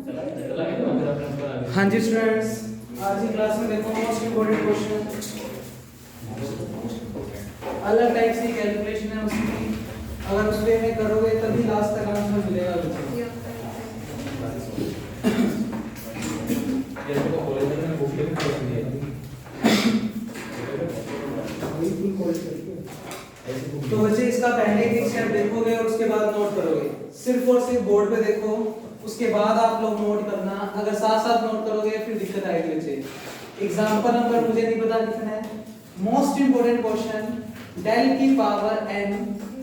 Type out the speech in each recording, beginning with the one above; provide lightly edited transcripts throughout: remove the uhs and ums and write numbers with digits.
हाँ जी स्टूडेंट्स, आज की क्लास में देखो मोस्ट इम्पोर्टेंट क्वेश्चन, अलग टाइप की कैलकुलेशन है उसकी। अगर उस पे में करोगे तभी लास्ट तक आंसर मिलेगा बच्चों। तो बच्चे इसका पहले एक स्टेप देखोगे और उसके बाद नोट करोगे। सिर्फ और सिर्फ बोर्ड पे देखो, उसके बाद आप लोग नोट करना। अगर साथ साथ नोट करोगे फिर दिक्कत आएगी बच्चे। एग्जांपल नंबर मुझे नहीं पता लिखना है। मोस्ट इंपोर्टेंट क्वेश्चन, डेल की power n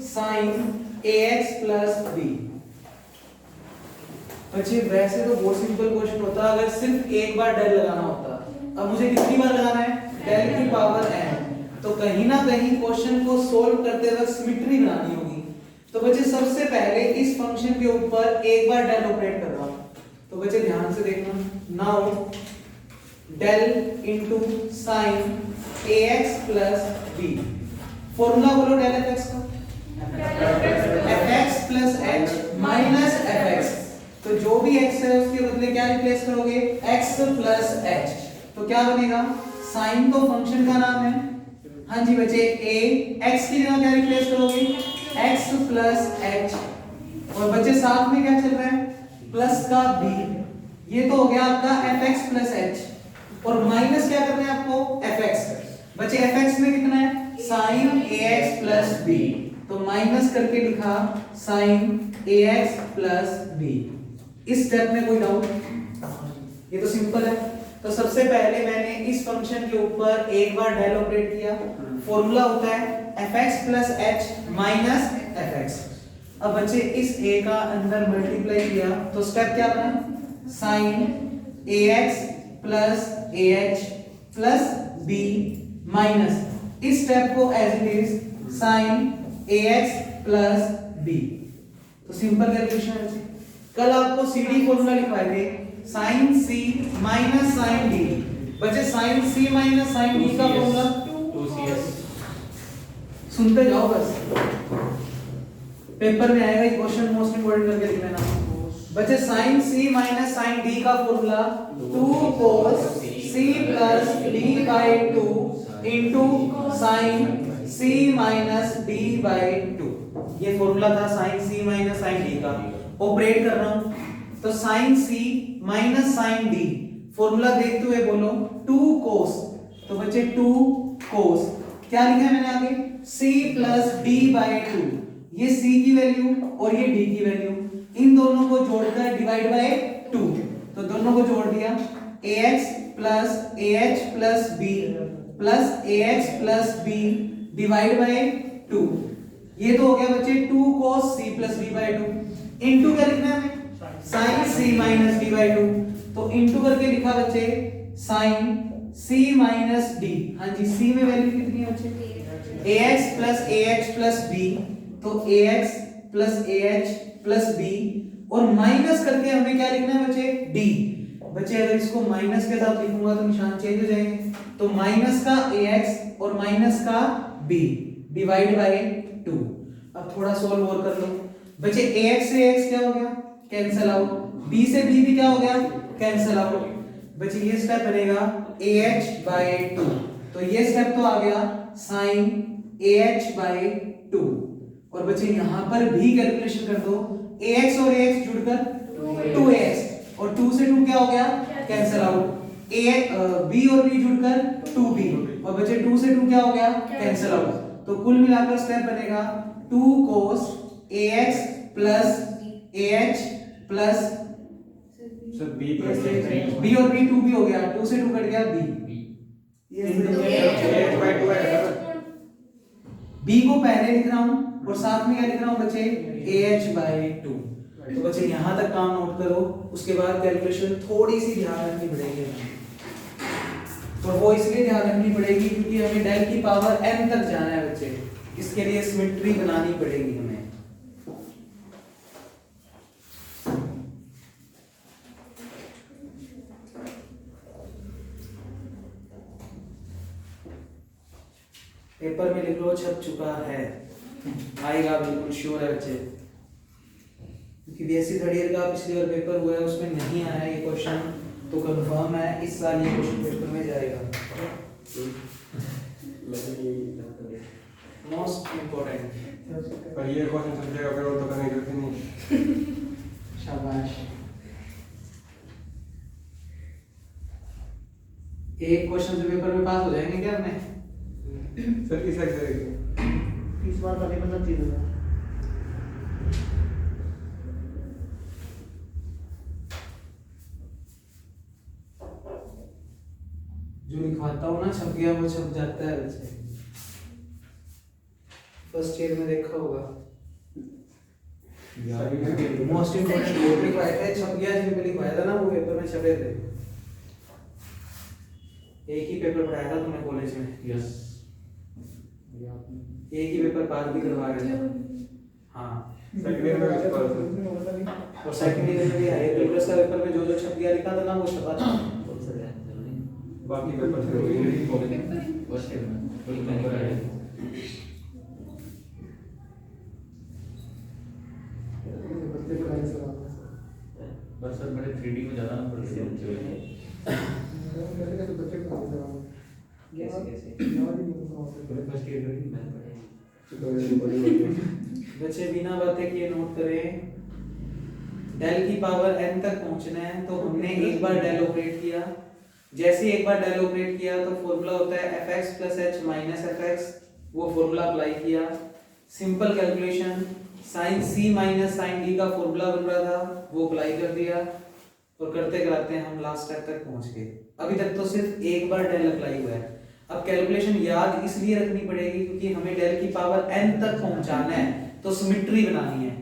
sin ax plus b। बच्चे वैसे तो बहुत सिंपल क्वेश्चन होता अगर सिर्फ एक बार डेल लगाना होता। अब मुझे कितनी बार लगाना है? डेल की पावर n। तो कहीं ना कहीं क्वेश्चन को सोल्व करते वक्त सिमेट्री बनानी होगी। तो बच्चे सबसे पहले इस फंक्शन के ऊपर एक बार डेल ऑपरेट कर रहा हूं। तो बच्चे ध्यान से देखना, now del into sin ax plus b। Formula बोलो डेल fx का, fx plus h minus fx। तो जो भी x है उसके बदले क्या रिप्लेस करोगे? x plus h। तो क्या बनेगा? sin तो फंक्शन का नाम है। हाँ जी बच्चे, a x की जगह क्या रिप्लेस करोगे? x plus h। और बच्चे साथ में क्या चल रहा है? प्लस का b। ये तो हो गया आपका fx plus h। और माइनस क्या करना है आपको? fx। बच्चे fx में कितना है? sin ax plus b। तो माइनस करके लिखा sin ax plus b। इस स्टेप में कोई डाउट? ये तो सिंपल है। तो सबसे पहले मैंने इस फंक्शन के ऊपर एक बार डेल ऑपरेट किया। फॉर्मूला होता है fx plus h minus fx। अब बच्चे इस a का अंदर मल्टीप्लाई किया तो स्टेप क्या बना? sin ax plus ah plus b minus इस स्टेप को as it is sin ax plus b। तो सिंपल कैलकुलेशन है। कल आपको cd फॉर्मूला लिखवाए थे, sin c minus sin d। बच्चे sin c minus sin d का फॉर्मूला 2cs। सुनते जाओ बस, पेपर में आएगा ये क्वेश्चन, मोस्ट इंपोर्टेंट करके लिख लेना। बच्चे sin c minus sin d का formula 2 cos c plus d by 2 into sin c minus d by 2। ये फॉर्मूला था sin c minus sin d का। ऑपरेट कर रहा हूं तो sin c minus sin d, formula देखते हुए बोलो 2 cos। तो बच्चे 2 cos क्या लिखा है मैंने आगे? c plus d by 2। ये c की वैल्यू और ये d की वैल्यू, इन दोनों को जोड़कर डिवाइड बाय 2। तो दोनों को जोड़ दिया, ax plus ah plus b plus ax plus b divide by 2। ये तो हो गया बच्चे 2 cos c plus d by 2। Into क्या लिखना है? sin c minus d by 2। तो इनटू करके लिखा बच्चे sin c minus d। हाँ जी, c में वैल्यू कितनी है बच्चे? ax plus ah plus b। तो ax plus ah plus b और माइनस करके हमें क्या लिखना है बच्चे? d। बच्चे अगर इसको माइनस के साथ लिखूंगा तो निशान चेंज हो जाएंगे। तो माइनस का ax और माइनस का b डिवाइड बाय 2। अब थोड़ा सॉल्व और कर लो बच्चे। ax से ax क्या हो गया? Cancel out. b से b भी क्या हो गया? Cancel out. बच्चे ये स्टेप बनेगा ah by 2। तो ये स्टेप तो आ गया sin ah by 2। और बच्चे यहां पर भी कैलकुलेशन कर दो, ax और ax जुड़कर 2ax और 2 से 2 क्या हो गया? Cancel out. b और b जुड़कर 2b और बच्चे 2 से 2 क्या हो गया? Cancel out. तो कुल मिलाकर स्टेप बनेगा 2 cos ax plus ah plus b और b 2b हो गया, 2 से 2 कट गया b। b को पहले लिख रहा हूं और साथ में क्या लिख रहा हूं बच्चे? ah by 2। तो बच्चे यहां तक काम नोट करो, उसके बाद कैलकुलेशन थोड़ी सी ध्यान रखनी पड़ेगी। और वो इसलिए ध्यान रखनी पड़ेगी क्योंकि हमें डेल की पावर n तक जाना है बच्चे। इसके लिए सिमेट्री बनानी पड़ेगी हमें। पेपर में लिख लो, छप चुका है, आएगा बिल्कुल श्योर है बच्चे, क्योंकि सीबीएसई थर्ड ईयर का पिछली बार पेपर हुआ है उसमें नहीं आया है ये क्वेश्चन, तो कंफर्म है इस साल ये क्वेश्चन पेपर में जाएगा। मोस्ट इम्पोर्टेंट पर ये क्वेश्चन सब जगह पे तो करने की जरूरत ही नहीं। शाबाश। एक क्वेश्चन से पेपर में पास हो जाएंगे क्या अपने? सर इस एग्जाम इस बार का पेपर सब चीज होगा। जो लिखवाता हूँ ना छप गया वो छप जाता है वैसे। फर्स्ट ईयर में देखा होगा मोस्ट इम्पोर्टेंट वो लिखवाए थे, छप गया जिन पे लिखवाया था ना वो पेपर में छपे थे। एक ही पेपर पढ़ाया था तुमने कॉलेज में? यस। एक ही पेपर पास भी करवा रहे थे। हाँ सेकंड ईयर में भी पास और सेकंड ईयर में भी है पेपर्स का पेपर में जो जो छप गया लिखा था ना वो छपा था। बाकी पेपर से हो गई। बस सर मेरे 3D में ज्यादा नंबर थे बच्चे फर्स्ट ईयर में बच्चे बिना बातें किए नोट करें। डेल की पावर n तक पहुंचना है तो हमने एक बार डेल ऑपरेट किया। जैसे एक बार डेल ऑपरेट किया तो फॉर्मूला होता है fx + h - fx, वो फॉर्मूला अप्लाई किया। Simple calculation sin c - sin d का फॉर्मूला बन रहा था वो अप्लाई कर दिया और करते कराते हम लास्ट स्टेप तक पहुंच गए। अभी तक तो सिर्फ एक बार डेल अप्लाई हुआ है। अब कैलकुलेशन याद इसलिए रखनी पड़ेगी क्योंकि हमें डेल की पावर n तक पहुंचाना है तो सिमेट्री बनानी है।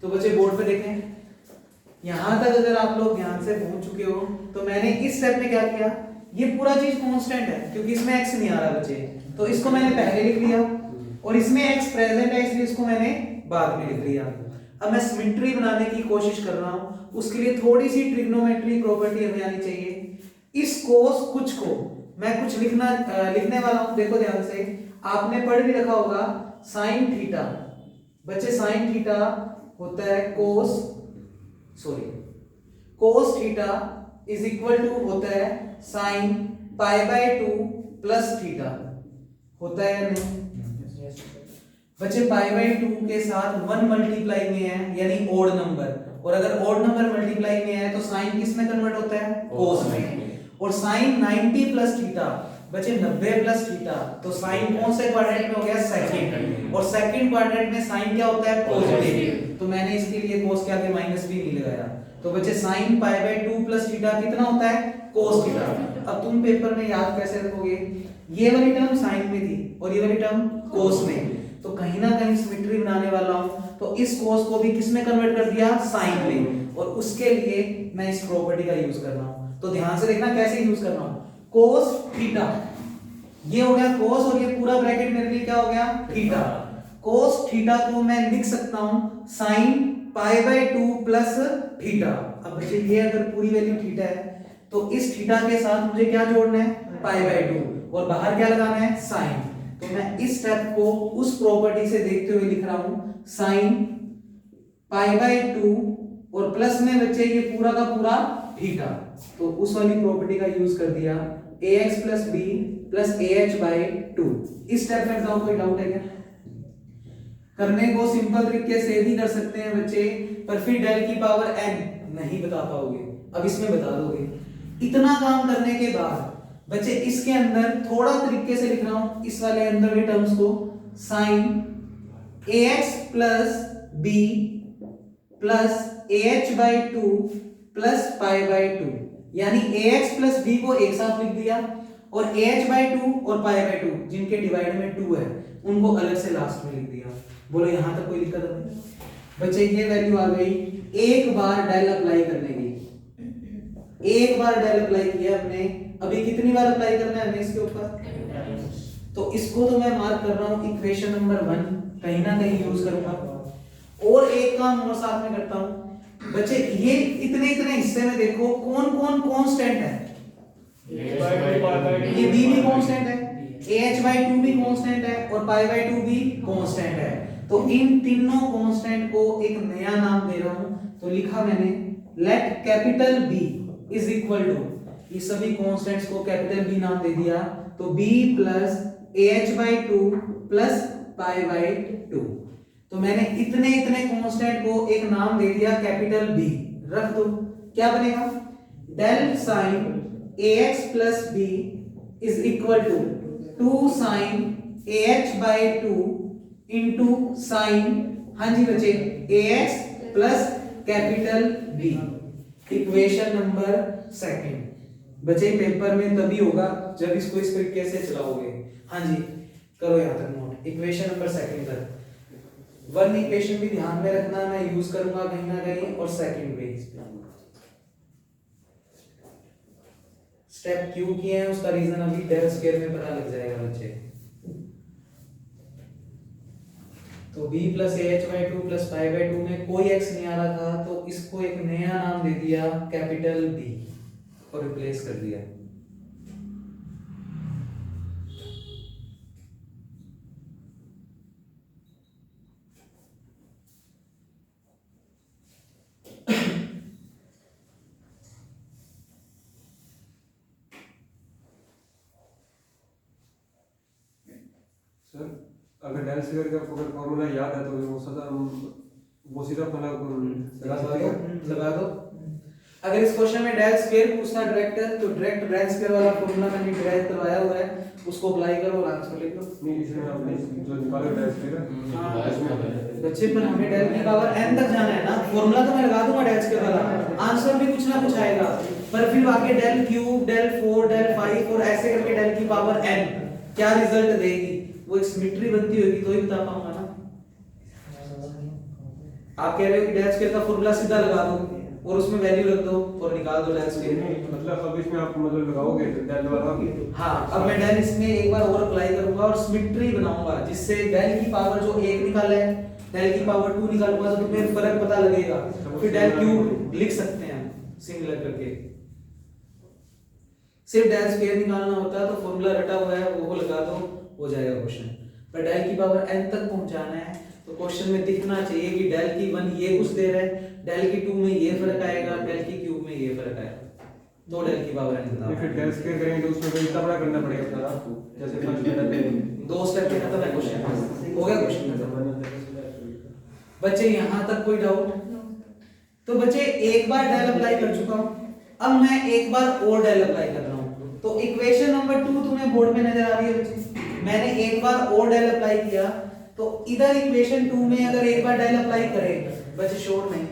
तो बच्चे बोर्ड पे देखें, यहां तक अगर आप लोग ध्यान से पहुंच चुके हो तो मैंने इस स्टेप में क्या किया, ये पूरा चीज कांस्टेंट है क्योंकि इसमें x नहीं आ रहा बच्चे, तो इसको मैंने पहले लिख लिया और इसमें x प्रेजेंट है इसलिए इसको मैंने बाद में लिख लिया। अब मैं सिमेट्री बनाने की कोशिश कर रहा हूं, उसके लिए थोड़ी सी ट्रिग्नोमेट्री प्रॉपर्टी हमें आनी चाहिए। इस कोस कुछ को मैं कुछ लिखने वाला हूं, देखो ध्यान से। आपने पढ़ भी रखा होगा sin थीटा। बच्चे sin थीटा होता है cos theta is equal to होता है sin π/2 प्लस थीटा, होता है या नहीं? बच्चे π/2 के साथ 1 मल्टीप्लाई में है यानी ओड नंबर, और अगर ओड नंबर मल्टीप्लाई में है तो साइन किस में कन्वर्ट होता है? कोस में। और साइन 90 प्लस थीटा, बच्चे 90 प्लस थीटा, तो साइन कौन से क्वाड्रेंट में हो गया? सेकंड। और सेकंड क्वाड्रेंट में साइन क्या होता है? पॉजिटिव। तो मैंने इसके लिए कोस के आगे माइनस भी नहीं लगाया। तो बच्चे साइन π/2 प्लस थीटा कितना होता है? Cos theta. अब तुम पेपर में याद कैसे रखोगे? ये वाली टर्म साइन में थी और ये वाली टर्म कोस में, तो कहीं ना कहीं सिमेट्री बनाने वाला हूं तो इस कोस को भी किस में कन्वर्ट कर दिया? साइन में। और उसके लिए मैं इस प्रॉपर्टी का यूज कर रहा हूं। तो ध्यान से देखना कैसे यूज कर रहा हूं। कोस थीटा, ये हो गया कोस और ये पूरा ब्रैकेट मेरे लिए क्या हो गया? थीटा। कोस थीटा को मैं लिख सकता हूं साइन π/2 प्लस थीटा। अब बच्चे ये अगर पूरी वैल्यू थीटा है तो इस थीटा के साथ मुझे क्या जोड़ना है? π/2 और बाहर क्या लगाना है? साइन। तो मैं इस स्टेप को उस प्रॉपर्टी से देखते हुए लिख रहा हूं साइन π/2 और प्लस में बच्चे ये पूरा का पूरा थीटा, तो उस वाली प्रॉपर्टी का यूज कर दिया ax + b + ah/2। इस स्टेप में बताओ कोई डाउट है क्या? करने को सिंपल तरीके से भी कर सकते हैं बच्चे, पर फिर डेल की पावर n नहीं बता पाओगे, अब इसमें बता दोगे। इतना काम करने के बाद बच्चे इसके अंदर थोड़ा तरीके से लिख रहा हूं, इस वाले अंदर के टर्म्स को sin ax + b + ah/2 + π/2, यानी ax + b को एक साथ लिख दिया और ah/2 और π/2 जिनके डिवाइड में 2 है उनको अलग से लास्ट में लिख दिया। बोलो यहां तक कोई दिक्कत नहीं? बच्चे ये वैल्यू आ गई एक बार डेल अप्लाई करने की। एक बार डेल अप्लाई किया हमने, अभी कितनी बार अप्लाई करना है हमें इसके ऊपर? तो इसको तो मैं मार्क कर रहा हूं इक्वेशन नंबर 1, कहीं ना कहीं यूज करूंगा। और एक काम और साथ में करता हूं बच्चे, ये इतने इतने हिस्से में देखो कौन कौन कांस्टेंट है। ये b भी कांस्टेंट है, ah/2 भी कांस्टेंट है और π/2 भी कांस्टेंट है। तो इन तीनों कांस्टेंट को एक नया नाम दे रहा हूं तो लिखा मैंने let capital B is equal to, ये सभी कांस्टेंट्स को कैपिटल बी नाम दे दिया, तो b प्लस ah/2 प्लस π/2। तो मैंने इतने इतने कांस्टेंट को एक नाम दे दिया कैपिटल बी, रख दो। क्या बनेगा, del sine ax plus b is equal to 2 sine ah/2 into sine, हाँ जी बच्चे, ax plus capital b। Equation number second बच्चे पेपर में तभी होगा जब इसको इस तरीके से चलाओगे। हाँ जी करो यहाँ तक नोट। इक्वेशन नंबर सेकंड तक वन इक्वेशन भी ध्यान में रखना, मैं यूज करूंगा कहीं ना कहीं, और सेकंड पे स्टेप क्यों किए हैं उसका रीजन अभी डेल स्क्वायर में पता लग जाएगा बच्चे। तो b प्लस ah/2 प्लस π/2 में कोई x नहीं आ रहा था, तो इसको एक नया नाम दे दिया कैपिटल B और रिप्लेस कर दिया। सर अगर डेल स्क्वायर का अगर फॉर्मूला याद है तो वो सीधा अपना लगा दो। अगर इस क्वेश्चन में डेल स्क्वायर पूछता डायरेक्ट, तो डायरेक्ट डेल स्क्वायर वाला फॉर्मूला मैंने डिराइव करवाया हुआ है, उसको अप्लाई करो और आंसर लिख लो। नहीं इसमें आपने जो निकाला डेल स्क्वायर बच्चे पर हमें डेल की पावर n तक जाना है ना, फॉर्मूला तो मैं लगा दूंगा डेल स्क्वायर वाला, आंसर भी कुछ ना कुछ आएगा, पर फिर आगे डेल क्यूब, डेल 4, डेल 5 और ऐसे करके डेल की पावर n क्या रिजल्ट देगी, वो एक सिमेट्री बनती होगी तो ही बता पाऊंगा ना। आप कह रहे हो कि डेल स्क्वायर का फॉर्मूला सीधा लगा दो और उसमें वैल्यू रख दो और निकाल दो डेल स्क्वायर। मतलब अब इसमें आप मतलब लगाओगे तो डेल वाला। हाँ अब मैं डेल इसमें एक बार और अप्लाई करूंगा और सिमेट्री बनाऊंगा, जिससे डेल की पावर जो 1 निकाला है डेल की पावर 2 निकालूंगा तो तुम्हें फर्क पता लगेगा, फिर डेल क्यूब लिख सकते हैं सिमिलर करके। सिर्फ डेल स्क्वायर निकालना होता है तो फॉर्मूला रटा हुआ है वो लगा दो, हो जाएगा क्वेश्चन। पर डेल की पावर n तक पहुंचाना है तो क्वेश्चन में दिखना चाहिए कि डेल की 1 ये कुछ दे रहा है, डेल की 2 में ये फर्क आएगा, डेल की क्यूब में ये फर्क आएगा, तो डेल की पावर n बताओ। फिर डेल स्क्वायर करेंगे तो उसमें इतना बड़ा करना पड़ेगा सर आपको, जैसे फर्स्ट में दो स्टेप में खत्म है क्वेश्चन, हो गया क्वेश्चन। बच्चे यहां तक कोई डाउट? तो बच्चे एक बार डेल अप्लाई कर चुका हूं, अब मैं एक बार और डेल अप्लाई कर रहा हूं। तो इक्वेशन नंबर 2 तुम्हें बोर्ड में नजर आ रही है बच्चे, मैंने एक बार और डेल अप्लाई किया, तो इधर इक्वेशन 2 में अगर एक बार डेल अप्लाई करें बच्चे शॉर्ट नहीं,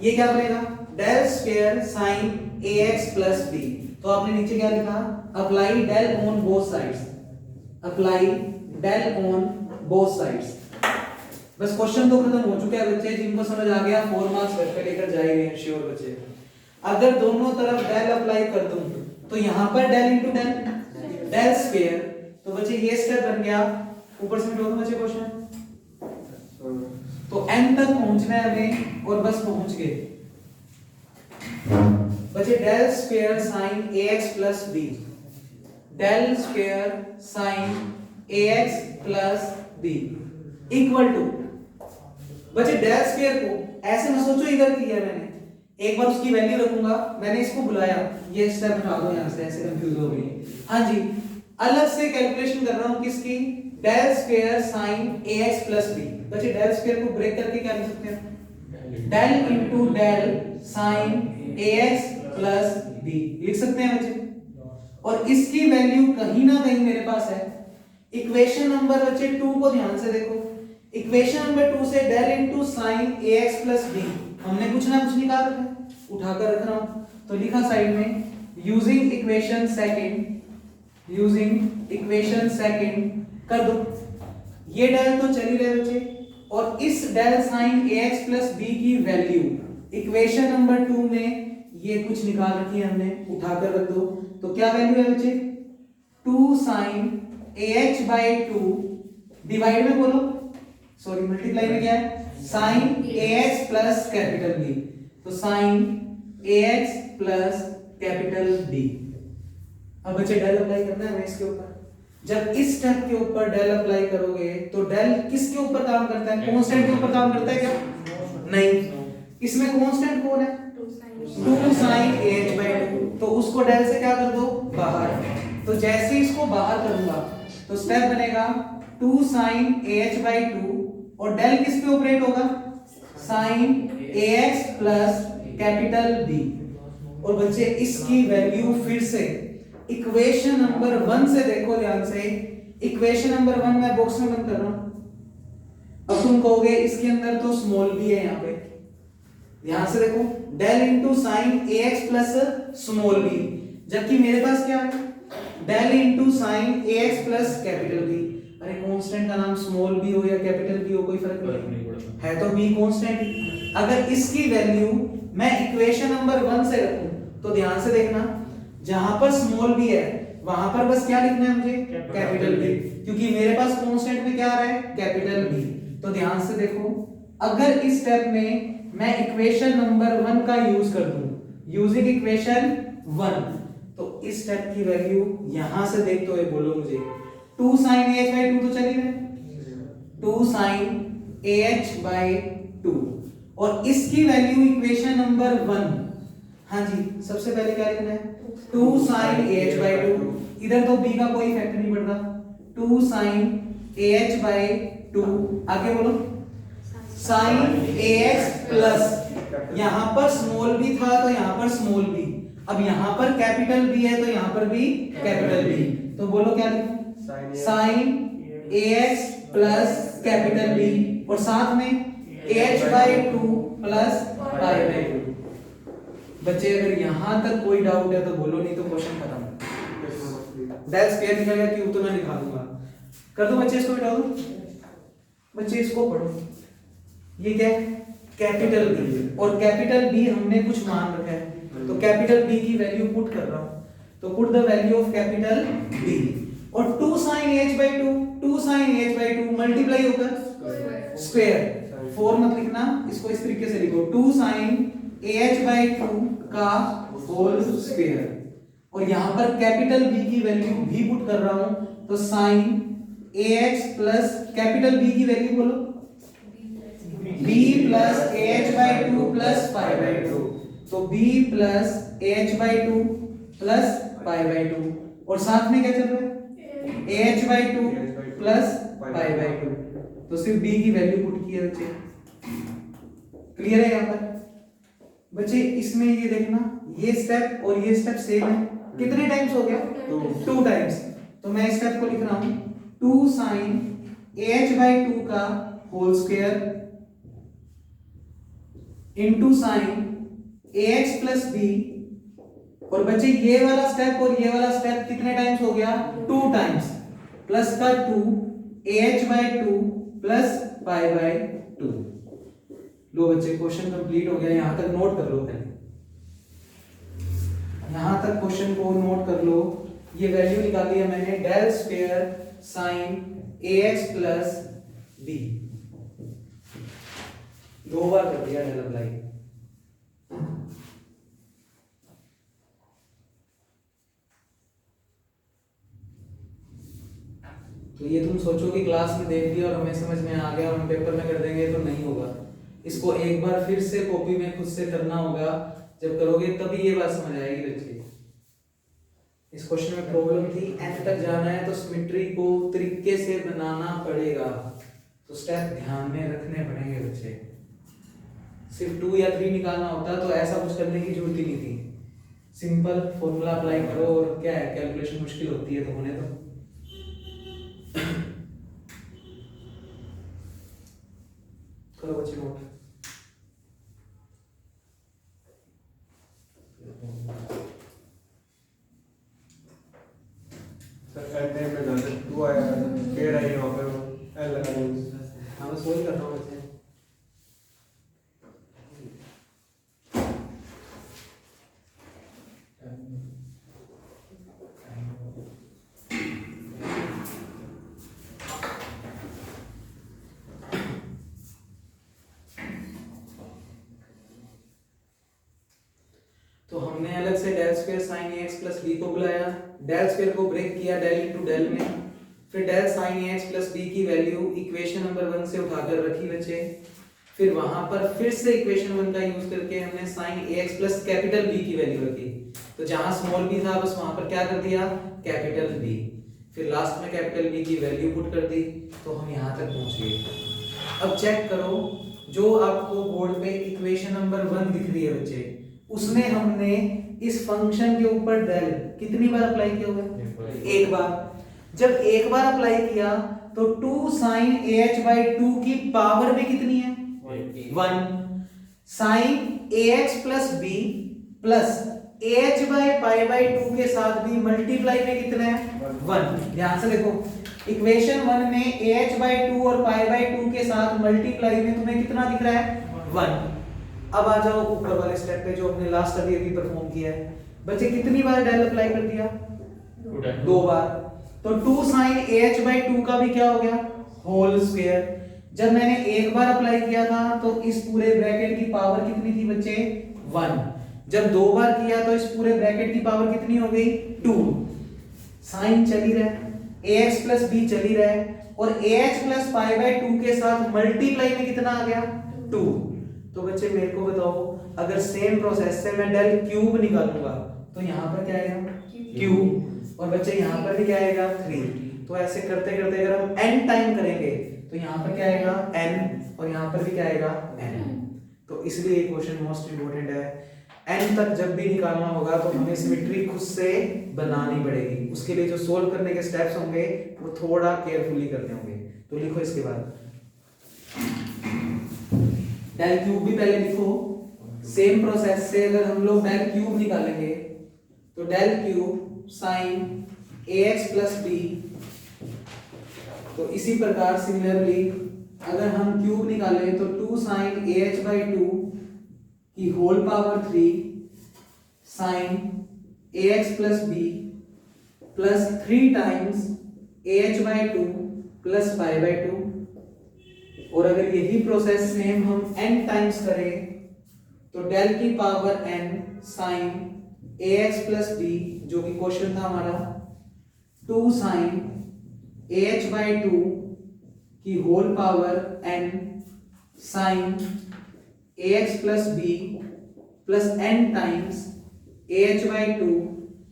ये क्या बनेगा, del square sin ax plus b। तो आपने नीचे क्या लिखा, apply del on both sides, apply del on both sides. बस क्वेश्चन तो खत्म हो चुका है बच्चे, जिनको समझ आ गया 4 मार्क्स घर पे लेकर जा ही रहे हैं श्योर बच्चे। अगर दोनों तरफ डेल अप्लाई कर दूं तो यहां पर del into del, del square, तो बच्चे ये स्टेप बन गया, ऊपर से जोड़ बच्चे क्वेश्चन। तो n तक पहुंचना है हमें और बस पहुंच गए बच्चे। Del square sin ax plus b, del square sin ax plus b equal to, बच्चे डेल स्क्वायर को ऐसे मत सोचो इधर किया मैंने, एक बार उसकी वैल्यू रखूंगा, मैंने इसको बुलाया, ये स्टेप हटा दो यहां से, ऐसे कंफ्यूज हो गई। हाँ जी अलग से कैलकुलेशन कर रहा हूं किसकी, del square sin ax plus b। बच्चे डेल स्क्वायर को ब्रेक करके क्या लिख सकते हैं, del into del sin ax plus b लिख सकते हैं बच्चे, और इसकी वैल्यू कहीं ना कहीं मेरे पास है। इक्वेशन नंबर बच्चे 2 को ध्यान से देखो, इक्वेशन नंबर 2 से del into sin ax plus b हमने कुछ ना कुछ निकाल रखा है, उठाकर रख रहा हूं, तो लिखा साइड में using equation second, using equation second कर दो। ये डेल तो चल ही रहे बच्चे, और इस del sin ax plus b की वैल्यू इक्वेशन नंबर 2 में ये कुछ निकाल रखी है हमने, उठाकर रख दो। तो क्या वैल्यू है बच्चे, 2 sin ah/2 डिवाइड में बोलो, सॉरी मल्टीप्लाई में क्या है, sin ax plus capital B, तो sin ax plus capital B। अब बच्चे डेल अप्लाई करना है हमें इसके ऊपर। जब इस स्टेप के ऊपर डेल अप्लाई करोगे तो डेल किसके ऊपर काम करता है, कांस्टेंट के ऊपर काम करता है क्या, नहीं, इसमें कांस्टेंट कौन है? 2 sin AH/2, तो उसको डेल से क्या कर दो? बाहर। तो जैसे इसको बाहर करूंगा तो स्टेप बनेगा 2 sin AH/2 और डेल किस पे ऑपरेट होगा? sin AX plus capital B। और बच्चे इसकी वैल्यू फिर से इक्वेशन नंबर 1 से देखो ध्यान से। इक्वेशन नंबर 1 मैं बॉक्स में बंद कर रहा हूं। अब तुम कहोगे इसके अंदर तो स्मॉल b है, यहां पे ध्यान से देखो, del into sine ax plus small b, जबकि मेरे पास क्या है? Del into sine ax plus capital b। अरे कांस्टेंट का नाम स्मॉल b हो या कैपिटल B हो कोई फर्क नहीं पड़ता, है तो b कांस्टेंट ही। अगर इसकी वैल्यू मैं इक्वेशन नंबर 1 से रखूं तो ध्यान से देखना, जहां पर स्मॉल b है वहां पर बस क्या लिखना है मुझे? कैपिटल B, क्योंकि मेरे पास कांस्टेंट में क्या आ रहा है? Capital B। तो ध्यान से देखो, अगर इस स्टेप में मैं इक्वेशन नंबर 1 का यूज कर दूं, यूजिंग इक्वेशन 1, तो इस स्टेप की वैल्यू यहां से देखते हुए बोलो मुझे 2 sin AH/2 तो चली गए, 2 sin AH/2 और इसकी वैल्यू इक्वेशन नंबर 1, हाँ जी सबसे पहले क्या लिखना है? 2 sin AH/2, इधर तो b का कोई इफेक्ट नहीं पड़ रहा, 2 sin AH/2, आगे बोलो sin AX प्लस, यहां पर स्मॉल b था तो यहां पर स्मॉल b, अब यहां पर कैपिटल B है तो यहां पर भी कैपिटल B, तो बोलो क्या लिखूं? sin AX plus capital B और साथ में AH/2 प्लस pi/2। बच्चे अगर यहां तक कोई डाउट है तो बोलो, नहीं तो क्वेश्चन खत्म। डेल स्क्वायर निकल गया, क्यूब तो मैं दिखा दूंगा। कर दो बच्चे, इसको मिटा दो। बच्चे इसको पढ़ो, ये क्या है? कैपिटल B, और कैपिटल B हमने कुछ मान रखा है, तो कैपिटल B की वैल्यू पुट कर रहा हूं, तो put the value of capital B, और 2 sin AH/2 मल्टीप्लाई होकर स्क्वायर, 4 मत लिखना, इसको इस तरीके से लिखो 2 sin AH/2 का होल स्क्वायर, और यहां पर कैपिटल B की वैल्यू भी पुट कर रहा हूं, तो sin AX plus capital B की वैल्यू बोलो b plus AH/2 plus pi/2, तो b plus AH/2 plus pi/2 और साथ में क्या चल रहा है? AH/2 प्लस pi/2, तो सिर्फ b की वैल्यू पुट की है बच्चे। क्लियर है यहां पर? बच्चे इसमें ये देखना, ये स्टेप और ये स्टेप सेम है, कितने टाइम्स हो गया? 2 टाइम्स, तो मैं इस स्टेप को लिख रहा हूं 2 sin AH/2 का whole square into sin AX plus B, और बच्चे ये वाला स्टेप और ये वाला स्टेप कितने टाइम्स हो गया? 2 टाइम्स, प्लस का 2 AH/2 प्लस pi/2। लो बच्चे क्वेश्चन कंप्लीट हो गया, यहां तक नोट कर लो, पहले यहां तक क्वेश्चन को नोट कर लो। ये वैल्यू निकाली है मैंने, del square sin AX plus B, 2 बार कर दिया डेल अप्लाई। तो ये तुम सोचो कि क्लास में देख लिया और हमें समझ में आ गया और हम पेपर में कर देंगे, तो नहीं होगा। इसको एक बार फिर से कॉपी में खुद से करना होगा, जब करोगे तभी ये बात समझ आएगी बच्चे। इस क्वेश्चन में प्रॉब्लम थी एंड तक जाना है तो सिमेट्री को तरीके से बनाना पड़ेगा, तो स्टेप ध्यान में रखने पड़ेंगे बच्चे। सिर्फ 2 या 3 निकालना होता तो ऐसा कुछ करने की जरूरत ही नहीं थी, सिंपल फॉर्मूला अप्लाई करो, और क्या है कैलकुलेशन मुश्किल होती है तो होने दो। करो बच्चे नोट। सर एंड में जाते 2 आया, स्क्वायर आई वहां पे एल लगा देंगे। हाँ बस वही कर रहा हूँ बच्चे। तो हमने अलग से del square sin AX plus B को बुलाया, डेल स्क्वायर को ब्रेक किया डेल इंटू डेल में, फिर del sin AX plus B की वैल्यू इक्वेशन नंबर 1 से उठाकर रखी बच्चे, फिर वहां पर फिर से इक्वेशन 1 का यूज करके हमने sin ax plus capital b की वैल्यू रखी। तो जहां स्मॉल b था बस वहां पर क्या कर दिया, कैपिटल b, फिर लास्ट में कैपिटल b की वैल्यू पुट कर दी, तो हम यहां तक पहुंच गए। अब चेक करो, जो आपको बोर्ड पे इक्वेशन नंबर 1 दिख रही है बच्चे, उसमें हमने इस फंक्शन के ऊपर डेल कितनी बार अप्लाई किया होगा, एक बार। जब एक बार अप्लाई किया तो 2 sin ah/2 की पावर में कितनी है, 1। sin ax plus b plus ah/π/2 के साथ भी मल्टीप्लाई में कितना है, 1। ध्यान से देखो, इक्वेशन 1 में ah/2 और π/2 के साथ मल्टीप्लाई में तुम्हें कितना दिख रहा है, 1। अब आ जाओ ऊपर वाले स्टेप पे जो हमने लास्ट अभी परफॉर्म किया है। बच्चे कितनी बार डेल अप्लाई कर दिया, 2 बार। तो 2 sin ah/2 का भी क्या हो गया, होल स्क्वायर। जब मैंने एक बार अप्लाई किया था तो इस पूरे ब्रैकेट की पावर कितनी थी बच्चे, 1। जब 2 बार किया तो इस पूरे ब्रैकेट की पावर कितनी हो गई, 2। साइन चल ही रहा है, ax प्लस b चल ही रहा है, और ah प्लस π/2 के साथ मल्टीप्लाई में कितना आ गया, 2। तो बच्चे मेरे को बताओ, अगर सेम प्रोसेस से मैं डेल क्यूब निकालूंगा तो यहाँ पर क्या आएगा, क्यूब, और बच्चे यहाँ पर भी क्या आएगा, 3। तो ऐसे करते करते अगर हम n टाइम करेंगे तो यहाँ पर क्या आएगा, n, और यहाँ पर भी क्या आएगा, n। तो इसलिए ये क्वेश्चन मोस्ट इंपोर्टेंट है। n तक जब भी निकालना होगा तो हमें सिमेट्री खुद से बनानी पड़ेगी, उसके लिए जो सोल्व करने के स्टेप्स होंगे वो थोड़ा केयरफुली करने होंगे। तो लिखो इसके बाद डेल क्यूब भी पहले लिखो। सेम प्रोसेस से अगर हम लोग डेल क्यूब निकालेंगे तो del cube sin ax plus b, तो इसी प्रकार सिमिलरली अगर हम क्यूब निकालें तो 2 sin ah/2 की whole power 3 sin ax plus b plus 3 times ah/2 plus π/2। और अगर यही प्रोसेस सेम हम n टाइम्स करें तो डेल की power n sin ax plus b, जो कि क्वेश्चन था हमारा, 2 sin ah/2 की whole power n sin ax plus b plus n times ah/2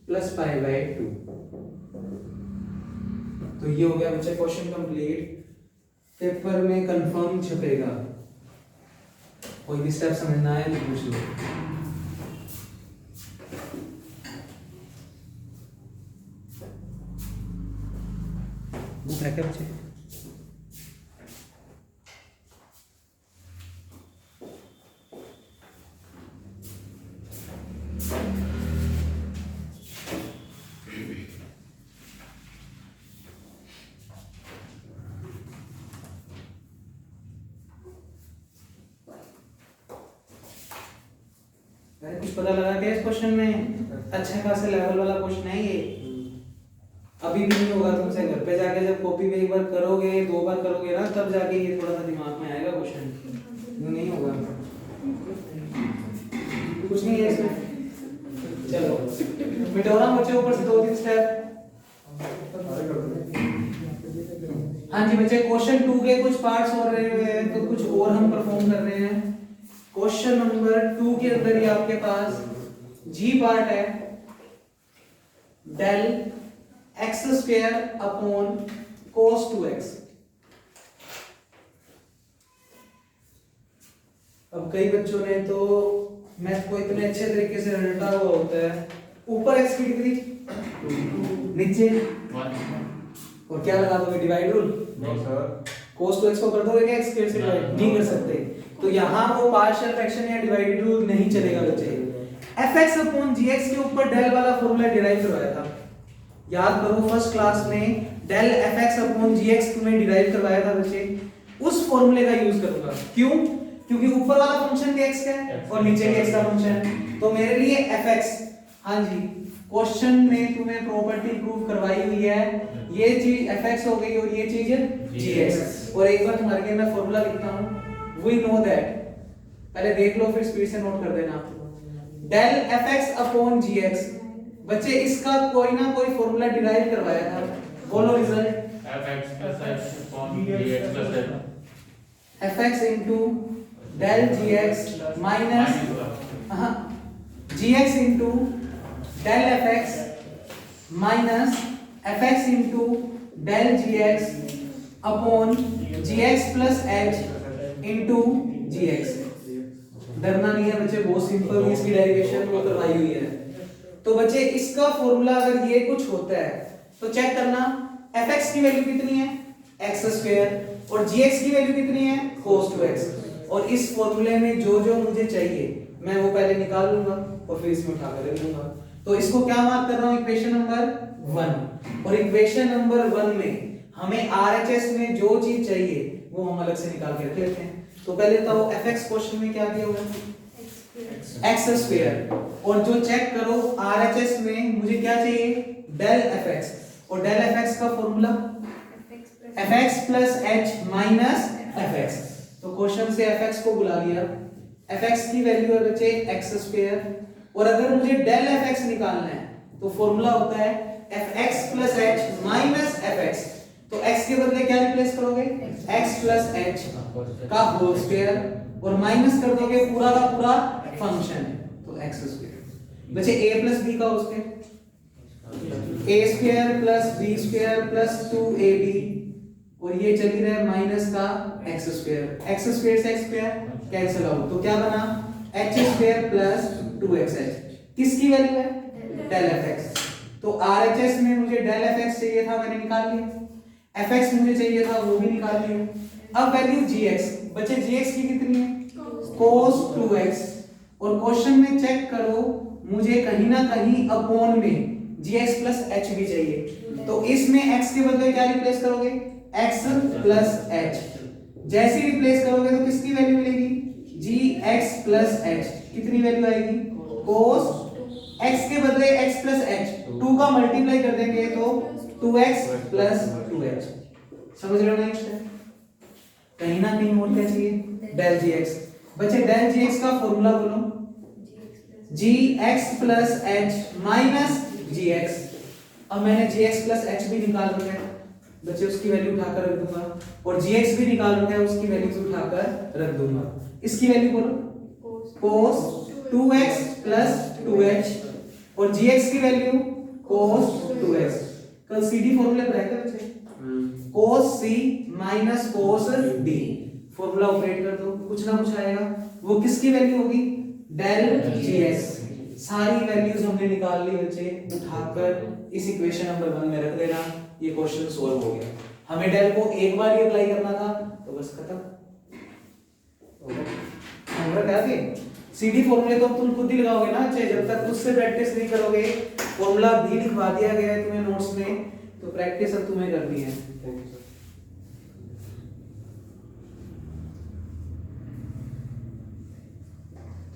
plus π/2। तो ये हो गया बच्चे क्वेश्चन कंप्लीट। पेपर में कंफर्म छपेगा, कोई भी स्टेप समझना है तो पूछ लो। बुक है क्या बच्चे? कुछ पता लगा क्या इस क्वेश्चन में? अच्छा खासा लेवल वाला क्वेश्चन है ये। अभी भी नहीं होगा तुमसे, घर पे जाके जब कॉपी पे एक बार करोगे, 2 बार करोगे ना, तब जाके ये थोड़ा सा दिमाग में आएगा क्वेश्चन। यूं नहीं होगा, कुछ नहीं है इसमें। चलो मिटोरा बच्चे ऊपर से 2-3 स्टेप। हाँ जी बच्चे, क्वेश्चन 2 के कुछ पार्ट्स और रहे हुए हैं तो कुछ और हम परफॉर्म कर रहे हैं। क्वेश्चन नंबर 2 के अंदर ही आपके पास जी पार्ट है, del x square upon cos 2x। अब कई बच्चों ने तो मैथ को इतने अच्छे तरीके से रटा हुआ होता है, ऊपर x की डिग्री, नीचे 1, और क्या लगा दोगे, डिवाइड रूल। नहीं सर, cos 2x को कर दोगे क्या x स्क्वायर से डिवाइड? नहीं कर सकते। तो यहाँ वो पार्शियल फ्रैक्शन या डिवाइडेड रूल नहीं चलेगा बच्चे। fx अपॉन gx के ऊपर डेल वाला फॉर्मूला डिराइव करवाया था, याद करो फर्स्ट क्लास में डेल fx अपॉन gx तुम्हें डिराइव करवाया था बच्चे। उस फॉर्मूले का यूज करूंगा, क्यों? क्योंकि ऊपर वाला फंक्शन भी x का है और नीचे भी x का फंक्शन है, तो मेरे लिए fx, हाँ जी क्वेश्चन में तुम्हें प्रॉपर्टी प्रूव करवाई हुई है, ये चीज fx हो गई और ये चीज gx। और एक बार तुम्हारे लिए मैं फॉर्मूला लिखता हूं, we know that, पहले देख लो फिर स्पीड से नोट कर देना। डेल fx अपॉन gx, बच्चे इसका कोई ना कोई फॉर्मूला डिराइव करवाया था, बोलो result. fx plus h upon dx plus h fx into del gx minus gx into del fx minus fx into del gx upon gx plus h into gx। डरना नहीं है बच्चे, बहुत सिंपल है, इसकी डेरिवेशन वो करवाई हुई है। तो बच्चे इसका फॉर्मूला अगर ये कुछ होता है तो चेक करना fx की वैल्यू कितनी है x स्क्वायर और gx की वैल्यू कितनी है cos 2x। और इस फॉर्मूले में जो जो मुझे चाहिए मैं वो पहले निकाल लूंगा और फिर इसमें उठाकर रख लूंगा। तो इसको क्या मार्क कर रहा हूं, इक्वेशन नंबर 1। और इक्वेशन नंबर 1 में हमें आरएचएस में जो चीज चाहिए वो हम अलग से निकाल के रख लेते हैं। तो पहले तो fx क्वेश्चन में क्या दिया हुआ है x स्क्वायर, और जो चेक करो आरएचएस में मुझे क्या चाहिए डेल fx, और डेल fx का formula fx plus h minus fx। तो क्वेश्चन से fx को बुला लिया, fx की वैल्यू है बच्चे x स्क्वायर, और अगर मुझे डेल fx निकालना है तो फॉर्मूला होता है fx plus h minus fx। तो x के बदले क्या रिप्लेस करोगे x प्लस h का होल स्क्वायर, और माइनस कर दोगे पूरा का पूरा फंक्शन, तो x स्क्वायर बच्चे a प्लस b का whole square a square plus b square plus 2ab, और ये चली रहा है माइनस का x स्क्वायर, x स्क्वायर से x स्क्वायर कैंसिल आउट, तो क्या बना h स्क्वायर प्लस 2xh। किसकी वैल्यू है डेल fx। तो RHS में मुझे डेल fx चाहिए था, मैंने निकाल लिया, fx मुझे चाहिए था वो भी निकाल लिया। अब वैल्यू gx, बच्चे gx की कितनी है cos 2x, और क्वेश्चन में चेक करो मुझे कहीं ना कहीं अपॉन में gx प्लस h भी चाहिए, तो इसमें x के बदले क्या रिप्लेस करोगे x प्लस h। जैसे रिप्लेस करोगे तो किसकी वैल्यू मिलेगी gx प्लस h, कितनी वैल्यू आएगी cos x के बदले x प्लस h, 2 का मल्टीप्लाई कर देंगे तो 2x प्लस 2h। समझ रहे हो नेक्स्ट, कहीं ना कहीं और क्या चाहिए डेल gx। बच्चे डेल gx का फॉर्मूला बोलो gx plus h minus gx। अब मैंने gx प्लस h भी निकाल रखा है बच्चे, उसकी वैल्यू उठाकर रख दूंगा, और gx भी निकाल रखा है उसकी वैल्यू उठाकर रख दूंगा। इसकी वैल्यू बोलो cos 2x प्लस 2h, और gx की वैल्यू cos 2x। कल सीडी फॉर्मूले पर आएगा बच्चे, cos c minus cos d, formula operate कर दो कुछ ना कुछ आएगा, वो किसकी वैल्यू होगी डेल gx। सारी वैल्यूज हमने निकाल ली बच्चे, उठाकर इस इक्वेशन नंबर 1 में रख देना, ये क्वेश्चन सॉल्व हो गया। हमें डेल को एक बार ही अप्लाई करना था तो बस खत्म। होमवर्क है आगे, सीडी फॉर्मूले तो तुम खुद ही लगाओगे ना अच्छे, जब तक उससे प्रैक्टिस नहीं करोगे। फॉर्मूला भी लिखवा दिया गया है तुम्हें नोट्स में, तो प्रैक्टिस अब तुम्हें करनी है। Thank you sir.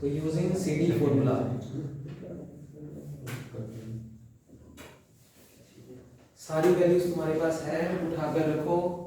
तो यूजिंग सीडी फॉर्मूला सारी वैल्यूज तुम्हारे पास है, उठाकर रखो।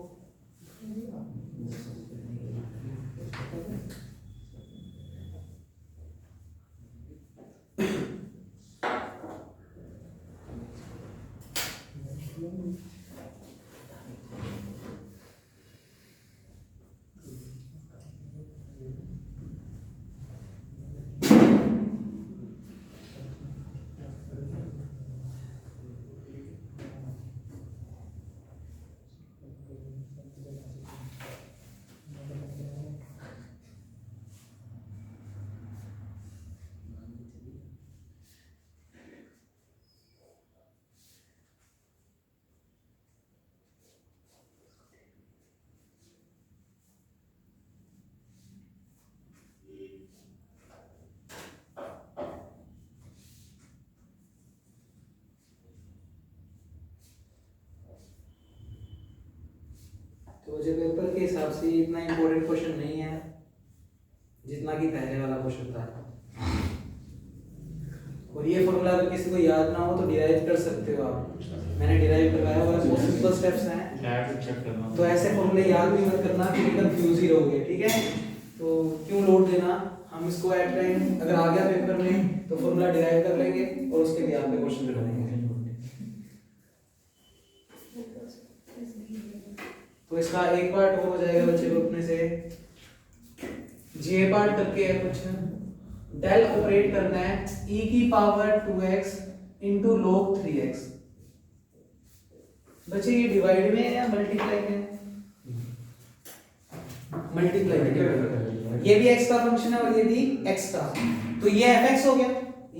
तो मुझे पेपर के हिसाब से इतना इम्पोर्टेंट क्वेश्चन नहीं है जितना कि पहले वाला क्वेश्चन था। और ये फॉर्मूला अगर किसी को याद ना हो तो डिराइव कर सकते हो आप, मैंने डिराइव करवाया हुआ है, बहुत सिंपल स्टेप्स हैं। तो ऐसे फॉर्मूले याद भी मत करना क्योंकि कंफ्यूज ही रहोगे, ठीक है। तो क्यों लोड देना, हम इसको एट टाइम अगर आ गया पेपर में तो फॉर्मूला डिराइव कर लेंगे और उसके लिए पे क्वेश्चन बना देंगे। तो इसका एक पार्ट और हो जाएगा बच्चे को अपने से। जे पार्ट करके है कुछ, डेल ऑपरेट करना है e की power 2x into log 3x। बच्चे ये डिवाइड में है या मल्टीप्लाई में है? मल्टीप्लाई में। ये भी x का फंक्शन है और ये भी x का, तो ये fx हो गया,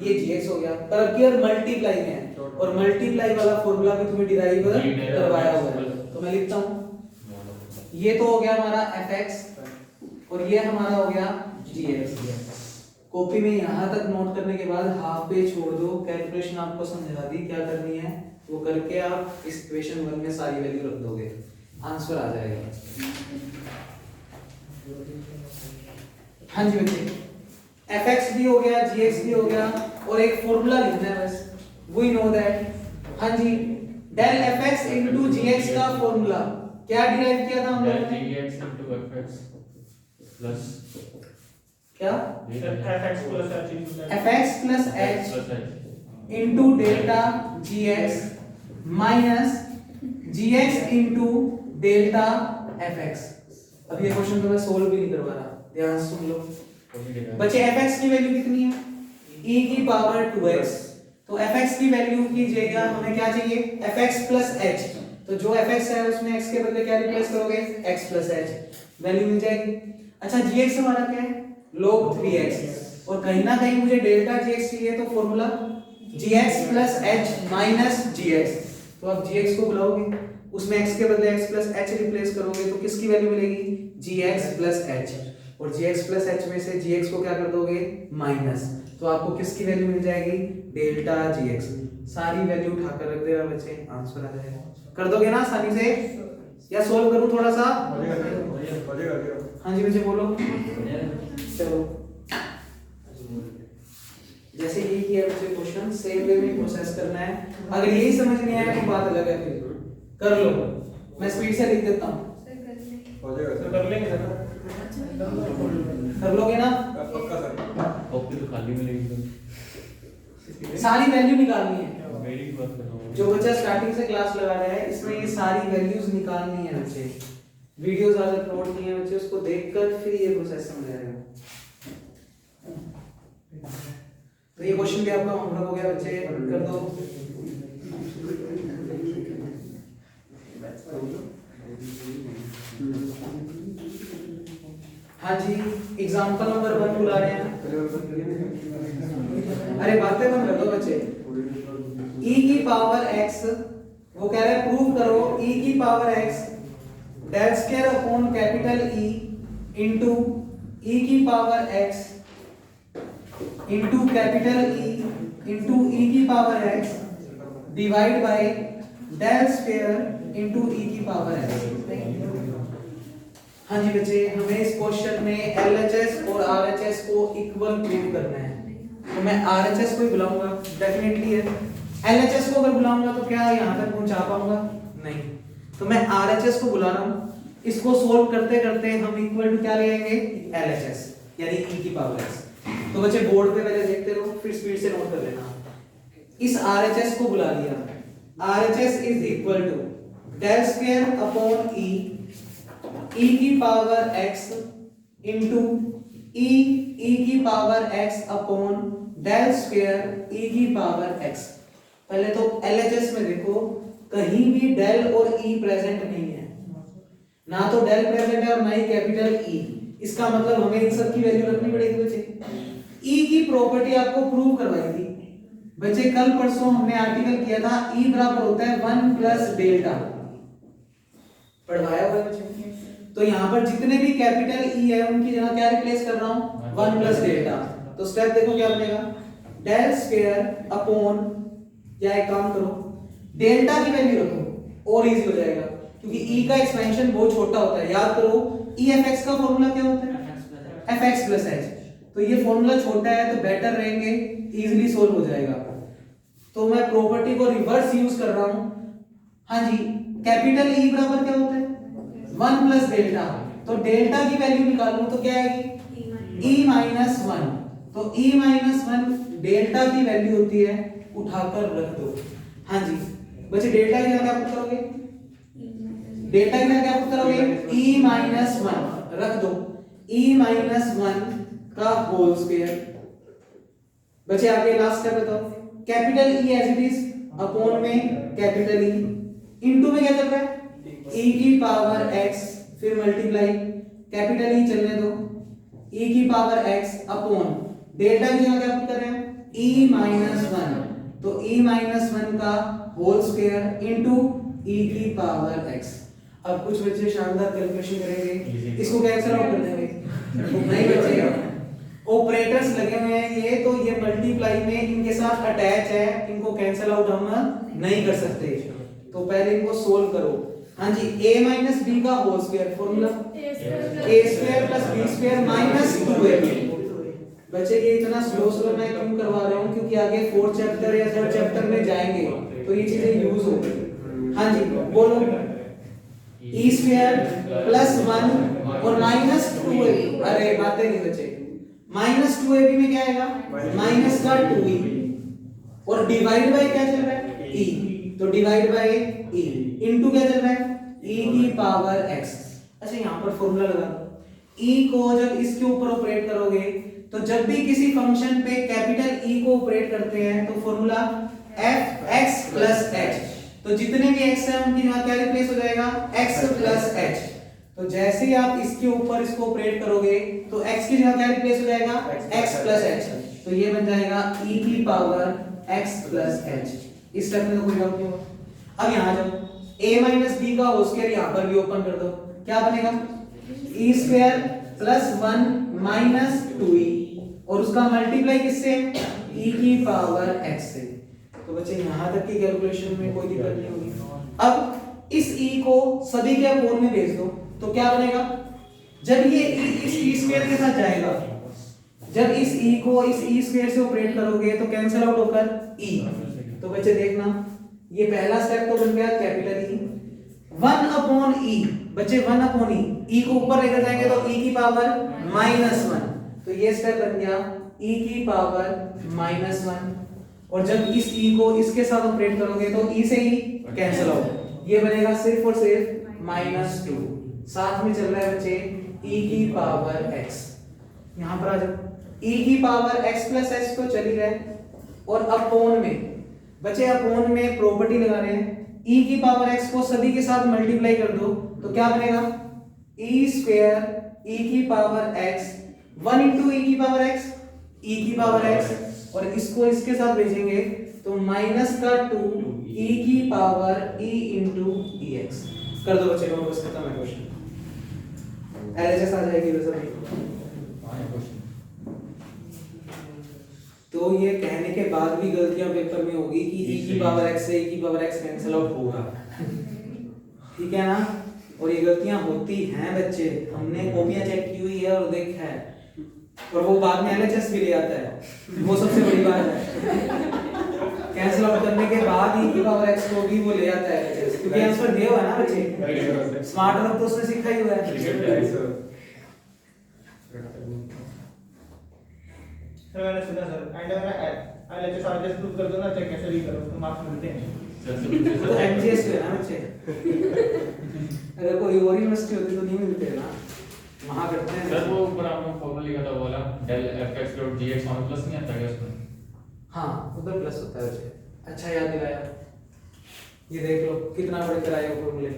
ये gx हो गया। पर अब की मल्टीप्लाई में है और मल्टीप्लाई वाला फॉर्मूला भी तुम्हें डिराइव करवाया हुआ है, तो मैं लिखता हूं ये तो हो गया हमारा fx और ये हमारा हो गया gx। कॉपी में यहां तक नोट करने के बाद हाफ पेज छोड़ दो, कैलकुलेशन आपको समझा दी क्या करनी है वो करके आप इस इक्वेशन 1 में सारी वैल्यू रख दोगे, आंसर आ जाएगा। हाँ जी बच्चे, fx भी हो गया, gx भी हो गया और एक फॉर्मूला लिखना है बस, वी नो दैट। हाँ जी, डेल fx इनटू gx का फॉर्मूला क्या डिराइव किया था हम लोगों ने? gx into fx प्लस क्या? fx plus h fx plus h into delta gx minus gx into delta fx। अब ये क्वेश्चन तो मैं सोल्व भी नहीं करवा रहा, ध्यान से सुन लो बच्चे। fx की वैल्यू कितनी है? e की पावर 2x, तो fx की वैल्यू कीजिएगा, हमें क्या चाहिए? fx plus h, तो जो fx है उसमें x के बदले क्या रिप्लेस करोगे? x plus h, वैल्यू मिल जाएगी। अच्छा gx हमारा क्या है? log 3x, और कहीं ना कहीं मुझे डेल्टा gx चाहिए, तो formula gx plus h minus gx, तो आप gx को बुलाओगे, उसमें x के बदले x plus h रिप्लेस करोगे, तो किसकी वैल्यू मिलेगी? gx plus h, और gx plus h में से gx को क्या कर दोगे? माइनस, तो आपको किसकी वैल्यू मिल जाएगी? Delta gx। सारी वैल्यू उठाकर रख देना बच्चे, आंसर आ जाएगा। कर दोगे ना आसानी से, या सोल्व करूं थोड़ा सा? हाँ जी बच्चे बोलो। चलो जैसे यही किया बच्चे क्वेश्चन, सेम वे में प्रोसेस करना है। अगर यही समझ नहीं आया तो बात अलग है, फिर कर लो, मैं स्पीड से लिख देता हूँ। कर लेंगे सर, कर लोगे ना? पक्का सर। कॉपी तो खाली मिलेगी, सारी वैल्यू निकालनी है। मेरी बात कर रहा हूँ। जो बच्चा स्टार्टिंग से क्लास लगा रहा है, इसमें ये सारी वैल्यूज निकालनी है बच्चे। वीडियोस आज अपलोड किए हैं बच्चे, उसको देखकर फिर ये प्रोसेस समझ आएगा। तो ये क्वेश्चन भी आपका होमवर्क हो गया बच्चे, कर दो। हाँ जी, एग्जांपल नंबर 1 बुला रहे हैं। अरे बातें बंद कर दो बच्चे। e की पावर x, वो कह रहा है प्रूव करो e की power x del square upon capital E into e की power x into capital E into e की power x divide by del square into e की पावर x। हाँ जी बच्चे, हमें इस क्वेश्चन में LHS और RHS को इक्वल प्रूव करना है, तो मैं RHS को ही बुलाऊंगा, डेफिनेटली है। LHS को अगर बुलाऊंगा तो क्या यहाँ तक पहुंचा पाऊंगा? नहीं, तो मैं RHS को बुला रहा हूँ। इसको सोल्व करते करते हम इक्वल टू क्या लेंगे? LHS, यानी e की पावर x। तो बच्चे बोर्ड पे पहले देखते रहो, फिर स्पीड से नोट कर लेना। इस RHS को बुला लिया, RHS is equal to del square upon e की पावर x इनटू e की power x upon del square e की पावर x। पहले तो LHS में देखो, कहीं भी डेल और e प्रेजेंट नहीं है, ना तो डेल प्रेजेंट है और ना ही कैपिटल E। इसका मतलब हमें इन सब की वैल्यू रखनी पड़ेगी बच्चे। E की प्रॉपर्टी आपको प्रूव करवाई थी बच्चे, कल परसों हमने आर्टिकल किया था, E बराबर होता है 1 प्लस डेल्टा, पढ़वाया हुआ है बच्चे। तो यहाँ पर जितने भी कैपिटल E है उनकी जगह क्या रिप्लेस कर रहा हूँ? 1 प्लस डेल्टा। तो स्टेप देखो क्या बनेगा? डेल स्क्वायर अपॉन, या एक काम करो, डेल्टा की वैल्यू रखो और इजी हो जाएगा, क्योंकि E का एक्सपेंशन बहुत छोटा होता है। याद करो EFX का फॉर्मूला क्या होता है? fx plus h। तो ये फॉर्मूला छोटा है तो बेटर रहेंगे, इजीली सोल्व हो जाएगा। तो मैं प्रॉपर्टी को रिवर्स यूज कर रहा हूं। हाँ जी, कैपिटल E बराबर क्या होता है? 1 प्लस डेल्टा। तो डेल्टा की वैल्यू निकालूं तो क्या आएगी? E minus 1। तो E माइनस 1 डेल्टा की वैल्यू होती है, उठाकर रख दो। हाँ जी बच्चे, डेल्टा की क्या पुट करोगे? डेल्टा की क्या पुट करोगे? E माइनस 1 रख दो। e माइनस 1 का होल स्क्वायर। बच्चे आगे लास्ट स्टेप बताओ, capital E as it is upon में कैपिटल E इनटू में क्या चल रहा है e की पावर x, फिर मल्टीप्लाई कैपिटल E चलने दो e की पावर x अपॉन डेल्टा की जगह क्या पुट कर रहे हैं e माइनस 1, तो e माइनस 1 का होल स्क्वायर इनटू e की पावर x। अब कुछ बच्चे शानदार कैलकुलेशन करेंगे, इसको कैंसिल आउट कर देंगे। नहीं बच्चे ऑपरेटर्स लगे हुए हैं ये, तो ये मल्टीप्लाई में इनके साथ अटैच है, इनको कैंसिल आउट हम नहीं कर सकते, तो पहले इनको सोल्व करो। हाँ जी, a माइनस b का whole square formula a square plus b square minus 2ab। बच्चे ये इतना स्लो मैं क्यों करवा रहा हूँ, क्योंकि आगे 4th चैप्टर या 3rd चैप्टर में जाएंगे तो ये चीजें यूज होंगी। हाँ जी बोलो, e स्क्वायर प्लस 1 और माइनस 2ab। अरे बातें नहीं बच्चे, माइनस 2ab में क्या आएगा माइनस का 2e और डिवाइड बाय क्या चल रहा है e, तो डिवाइड बाय e इनटू क्या चल रहा है e की पावर x। अच्छा यहाँ पर फॉर्मूला लगा दो, e को जब इसके ऊपर ऑपरेट करोगे तो जब भी किसी फंक्शन पे कैपिटल E को ऑपरेट करते हैं तो फॉर्मूला fx प्लस h, तो जितने भी x है उनकी जगह क्या रिप्लेस हो जाएगा x प्लस h। तो जैसे ही आप इसके ऊपर इसको ऑपरेट करोगे तो x की जगह क्या रिप्लेस हो जाएगा x प्लस h, तो ये बन जाएगा e की पावर x प्लस h। इस स्टेप में तो कोई डाउट नहीं होगा। अब यहाँ जाओ, a माइनस b का होल स्क्वायर यहाँ पर भी ओपन कर दो, क्या बनेगा e square plus 1 minus 2e और उसका मल्टीप्लाई किससे e की पावर x से। तो बच्चे यहाँ तक की कैलकुलेशन में कोई दिक्कत नहीं होगी। अब इस e को सभी के अपॉन में भेज दो, तो क्या बनेगा जब ये इस e स्क्वायर के साथ जाएगा, जब इस e को इस e स्क्वायर से ऑपरेट करोगे तो कैंसिल आउट होकर e। तो बच्चे देखना ये पहला स्टेप तो बन गया कैपिटल E 1 अपॉन e। बच्चे 1 अपॉन e, e को ऊपर लेकर जाएंगे तो e की पावर माइनस 1, तो ये स्टेप बन गया e की पावर माइनस 1 और जब इस e को इसके साथ ऑपरेट करोगे तो e से e कैंसिल आउट, ये बनेगा सिर्फ और सिर्फ माइनस 2। साथ में चल रहा है बच्चे e की पावर x। यहाँ पर आ जाओ, e की पावर x प्लस h तो चल ही रहा है और अपॉन में बच्चे अपॉन में प्रॉपर्टी लगा रहे हैं, e की पावर x को सभी के साथ मल्टीप्लाई कर दो तो क्या बनेगा e स्क्वायर e की पावर x 1 इंटू e की पावर x, e की पावर x और इसको इसके साथ भेजेंगे तो माइनस का 2 e की पावर e इंटू dx। कर दो बच्चे को, बस खत्म है क्वेश्चन। एलएचएस आ जाएगी वैसे भी। तो ये कहने के बाद भी गलतियां पेपर में होगी कि e की पावर x से e की पावर x कैंसिल आउट होगा, ठीक है ना। और ये गलतियां होती हैं बच्चे, हमने कॉपियां चेक की हुई है और देखा है, और वो बाद में एलएचएस भी ले आता है, वो सबसे बड़ी बात है। कैंसिल आउट करने के बाद e की पावर x को भी वो ले आता है एलएचएस, क्योंकि आंसर दिया हुआ है ना बच्चे, स्मार्ट वर्क तो उसने सीखा ही हुआ है। सर मैंने सुना सर, एंड मैंने एलएचएस चार्जेस प्रूव कर दो ना, चाहे कैसे भी करो तो मार्क्स मिलते हैं। तो एमजीएस पे ना बच्चे, अगर कोई और यूनिवर्सिटी होती तो नहीं मिलते ना, वहां करते हैं सर। वो ऊपर आपने फॉर्मूला लिखा था वाला del fx dot gx वहां प्लस नहीं आता क्या उसमें? हाँ उधर प्लस होता है बच्चे, अच्छा याद दिलाया। ये देख लो कितना बड़े कराए वो फॉर्मूले।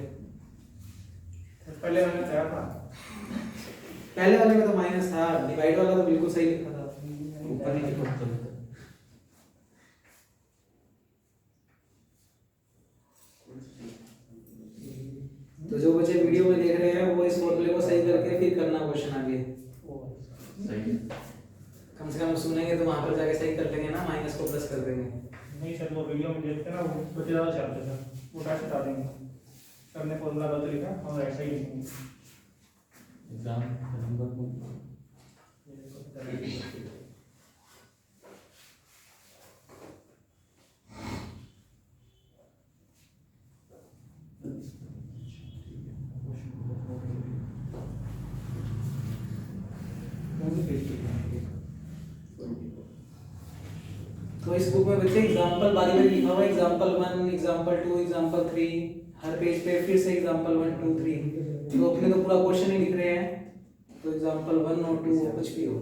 पहले मैंने क्या था, पहले वाले में तो माइनस था, डिवाइड वाला तो बिल्कुल सही लिखा था, ऊपर नहीं लिखा था। तो जो बच्चे वीडियो में देख रहे हैं वो इस फॉर्मूले को सही करके फिर करना क्वेश्चन आगे। सही है। कम से कम सुनेंगे तो वहां पर जाके सही कर लेंगे ना, माइनस को प्लस कर देंगे। नहीं सर, वो वीडियो में देखते ना वो बच्चे ज़्यादा चलते सर, वो कैसे बता देंगे सर ने फॉर्मूला गलत लिखा और ऐसा ही लिखेंगे। एग्जाम नंबर को तो इस बुक में बच्चे एग्जांपल बारी बारी लिखा हुआ है, एग्जांपल 1, एग्जांपल 2, एग्जांपल 3, हर पेज पे फिर से एग्जांपल 1 2 3। तो अपने तो पूरा क्वेश्चन ही लिख रहे हैं, तो एग्जांपल 1 और 2 कुछ भी हो।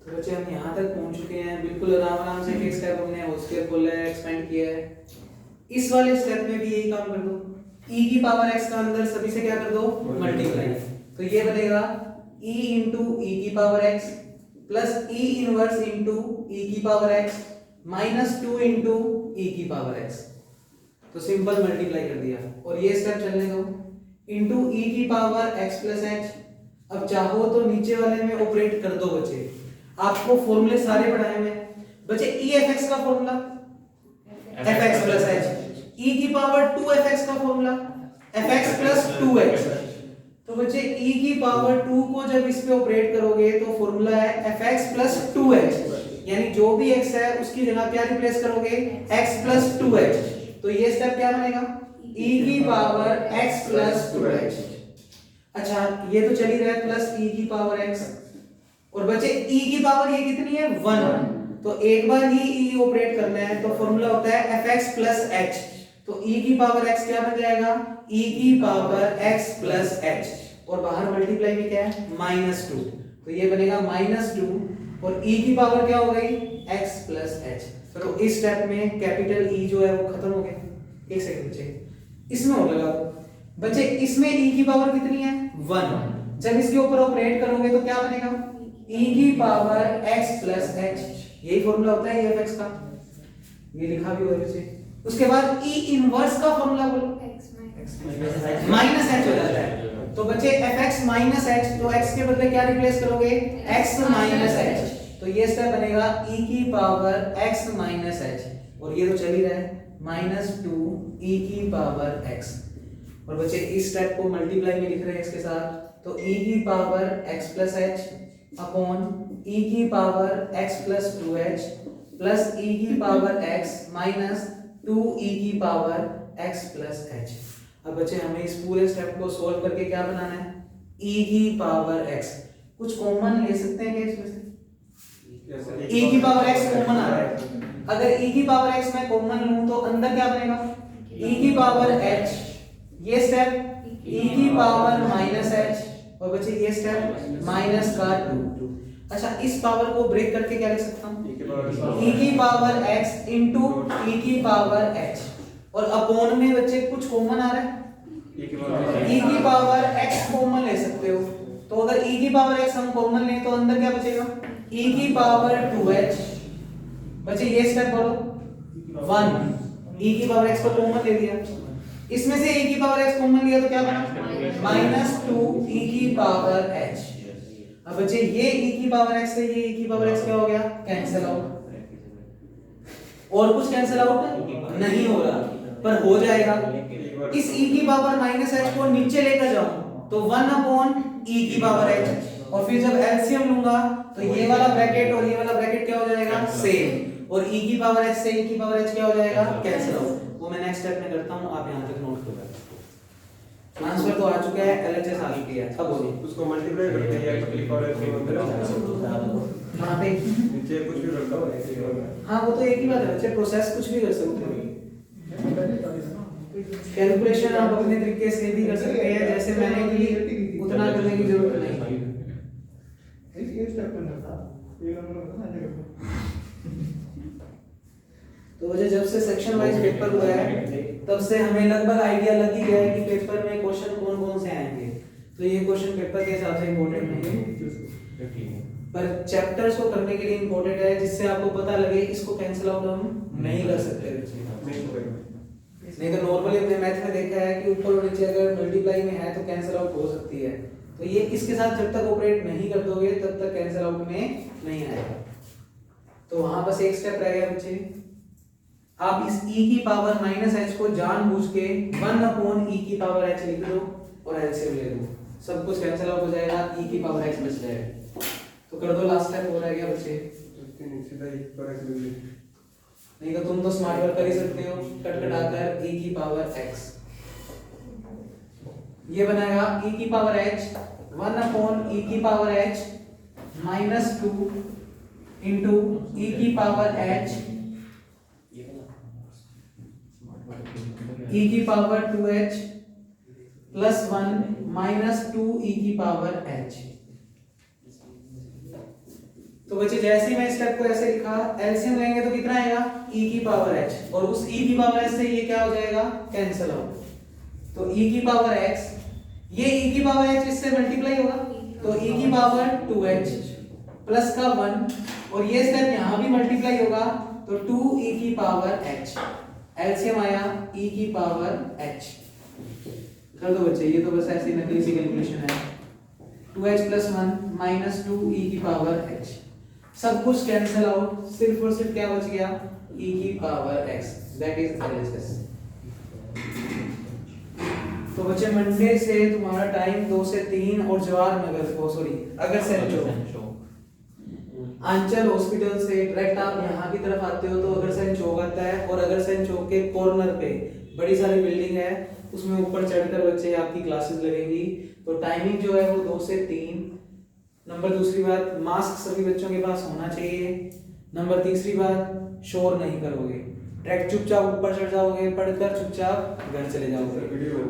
तो बच्चे हम यहाँ तक पहुँच चुके हैं, बिल्कुल आराम से एक स्टेप हमने हो स्क्वायर खोला है, एक्सपेंड किया है। इस वाले स्टेप में भी यही काम कर दो, e की पावर x का अंदर सभी से क्या कर दो, मल्टीप्लाई। तो ये बनेगा e इंटू e की power x plus e inverse into e की power x minus 2 into e की पावर x। तो सिंपल मल्टीप्लाई कर दिया और ये स्टेप चलने दो, इंटू e की पावर x प्लस h। अब चाहो तो नीचे वाले में ऑपरेट कर दो बच्चे, आपको फॉर्मूले सारे पढ़ाए हुए हैं बच्चे। e(fx) का formula fx plus h, e की पावर 2fx का फॉर्मूला fx प्लस 2h। तो बच्चे e की पावर 2 को जब इस पे ऑपरेट करोगे तो फॉर्मूला है fx प्लस 2h, यानी जो भी x है उसकी जगह क्या रिप्लेस करोगे, x प्लस 2h। तो ये स्टेप क्या बनेगा, e की पावर x प्लस 2h। अच्छा ये तो चली रहा है प्लस e की पावर x, और बच्चे e की पावर ये कितनी है, 1। तो एक बार ही e ऑपरेट करना है तो फॉर्मूला होता है fx प्लस h। तो e की पावर x क्या बन जाएगा, e की पावर x प्लस h, और बाहर मल्टीप्लाई में क्या है, -2। तो ये बनेगा -2 और e की पावर क्या हो गई, x प्लस h। तो इस स्टेप में कैपिटल E जो है वो खत्म हो गया। एक सेकंड बच्चे, इसमें और लगा दो बच्चे, इसमें e की पावर कितनी है, 1। जब इसके ऊपर ऑपरेट करोगे तो क्या बनेगा, e की पावर x प्लस h। यही फॉर्मूला होता है fx का, ये लिखा भी हुआ है बच्चे। उसके बाद e इनवर्स का फॉर्मूला बोलो, माइनस h हो जाता है। तो बच्चे fx माइनस h, तो x के बदले क्या रिप्लेस करोगे, x माइनस h। तो ये स्टेप बनेगा e की पावर x माइनस h, और ये तो चल ही रहा है -2 e की पावर x। और बच्चे इस स्टेप को मल्टीप्लाई में लिख रहे हैं इसके साथ, तो e की power x plus h upon e की power x plus 2h plus e की पावर x माइनस 2e की पावर x प्लस h। अब बच्चे हमें इस पूरे स्टेप को सोल्व करके क्या बनाना है, e की पावर x। कुछ कॉमन ले सकते हैं क्या इसमें से, e की पावर x कॉमन आ रहा है। अगर e की पावर x मैं कॉमन लूं तो अंदर क्या बनेगा, e की पावर h, ये स्टेप e की पावर माइनस h, और बच्चे ये स्टेप माइनस का 2। अच्छा इस पावर को ब्रेक करके क्या लिख सकता हूँ, e की पावर x इंटू e की पावर h, और अपॉन में बच्चे कुछ कॉमन आ रहा है, e की पावर x कॉमन ले सकते हो। तो अगर e की पावर x हम कॉमन लें तो अंदर क्या बचेगा, e की पावर 2h। बच्चे ये स्टेप बोलो 1, e की पावर x को कॉमन ले लिया, इसमें से e की पावर x कॉमन लिया तो क्या बना, -2 e की पावर h। अब बच्चे ये e की पावर x से ये e की पावर x क्या हो गया, कैंसिल आउट। और कुछ कैंसिल आउट नहीं हो रहा, पर हो जाएगा। इस e की पावर -h को नीचे लेकर जाऊं तो 1 अपॉन e की पावर h, और फिर जब एलसीएम लूंगा तो ये वाला ब्रैकेट और ये वाला ब्रैकेट क्या हो जाएगा, सेम, और e की पावर h से e की पावर h क्या हो जाएगा, कैंसिल आउट। वो मैं नेक्स्ट स्टेप में करता हूं, आप यहां तक नोट कर लो। आंसर तो आ चुका है, एलएचएस आ चुकी है। अब बोलिए उसको मल्टीप्लाई करते हैं या लिखा और ऐसे अंदर कहां पे, नीचे कुछ भी रखा हो ऐसे ही। हां वो तो एक ही बात है बच्चे, प्रोसेस कुछ भी कर सकते हो, कैलकुलेशन आप अपने तरीके से भी कर सकते हैं, जैसे मैंने की उतना करने की जरूरत नहीं। ये स्टेप में था, ये नंबर ऐसे करते। तो वजह जब से सेक्शन वाइज पेपर हुआ है तब से हमें लगभग आइडिया लग ही गया है कि पेपर में क्वेश्चन कौन कौन से आएंगे। तो ये क्वेश्चन पेपर के हिसाब से इंपॉर्टेंट नहीं है, पर चैप्टर्स को करने के लिए इंपॉर्टेंट है, जिससे आपको पता लगे इसको कैंसिल आउट हम नहीं कर सकते। नहीं तो नॉर्मली हमने मैथ में देखा है कि ऊपर और नीचे अगर मल्टीप्लाई में है तो कैंसिल आउट हो सकती है। तो ये इसके साथ जब तक ऑपरेट नहीं कर दोगे तब तक कैंसिल आउट में नहीं आएगा। तो वहां बस एक स्टेप रह गया बच्चे, आप इस e की पावर -h को जानबूझ के 1 अपॉन e की पावर h लिख दो और एलसीएम ले लो, सब कुछ कैंसिल आउट हो जाएगा, e की पावर h बच जाएगा। तो कर दो, लास्ट स्टेप हो रह गया बच्चे। सीधा एक पर ऐसे लिख दे। नहीं तो तुम तो स्मार्ट वर्क कर ही सकते हो, कट कटाकर e की पावर x, ये बनाएगा e की पावर h 1 अपॉन e की पावर h -2 इंटू ई की पावर h e की पावर 2h प्लस 1 -2 e की पावर h। तो बच्चे जैसे ही मैं स्टेप को ऐसे लिखा, एलसीएम लेंगे तो कितना आएगा e की पावर h, और उस e की पावर h से ये क्या हो जाएगा, कैंसिल आउट। तो e की पावर x, ये e की पावर h इससे मल्टीप्लाई होगा, तो e की पावर 2h प्लस का 1, और ये स्टेप यहाँ भी मल्टीप्लाई होगा, तो 2e की पावर h। एलसीएम आया e की पावर h। कर दो बच्चे, ये तो बस ऐसी नकली सी कैलकुलेशन है। 2h प्लस 1 माइनस 2e की पावर h, सब कुछ कैंसिल आउट, सिर्फ और सिर्फ क्या बच गया, e की power x, that is LHS. तो बच्चे मंडे से तुम्हारा टाइम 2 से 3 और जवाहर नगर को, सॉरी अगरसैन चौक, आंचल हॉस्पिटल से डायरेक्ट आप यहाँ की तरफ आते हो तो अगरसैन चौक आता है, और अगरसैन चौक के कॉर्नर पे बड़ी सारी बिल्डिंग है, उसमें ऊपर चढ़कर बच्चे आपकी क्लासेस लगेंगी। तो टाइमिंग जो है वो 2 से 3। नंबर दूसरी बात, मास्क सभी बच्चों के पास होना चाहिए। नंबर तीसरी बात, शोर नहीं करोगे, डायरेक्ट चुपचाप ऊपर चढ़ जाओगे, पढ़कर चुपचाप घर चले जाओगे।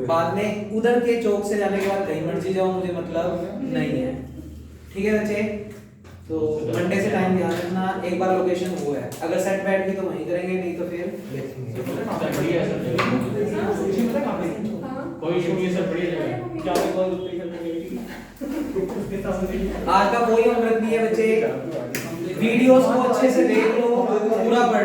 बाद में उधर के चौक से जाने के बाद कहीं मर्जी जाओ, मुझे मतलब नहीं है। ठीक है बच्चे, तो मंडे से टाइम ध्यान रखना। एक बार लोकेशन वो है, अगर सेट बैठ गई तो वहीं करेंगे, नहीं तो फिर कोई इशू नहीं सर, बढ़िया जगह। क्या मैं कॉल पे कर लेंगे आज का कोई होमवर्क नहीं है बच्चे, वीडियोस को अच्छे से देख लो, पूरा पढ़ लो।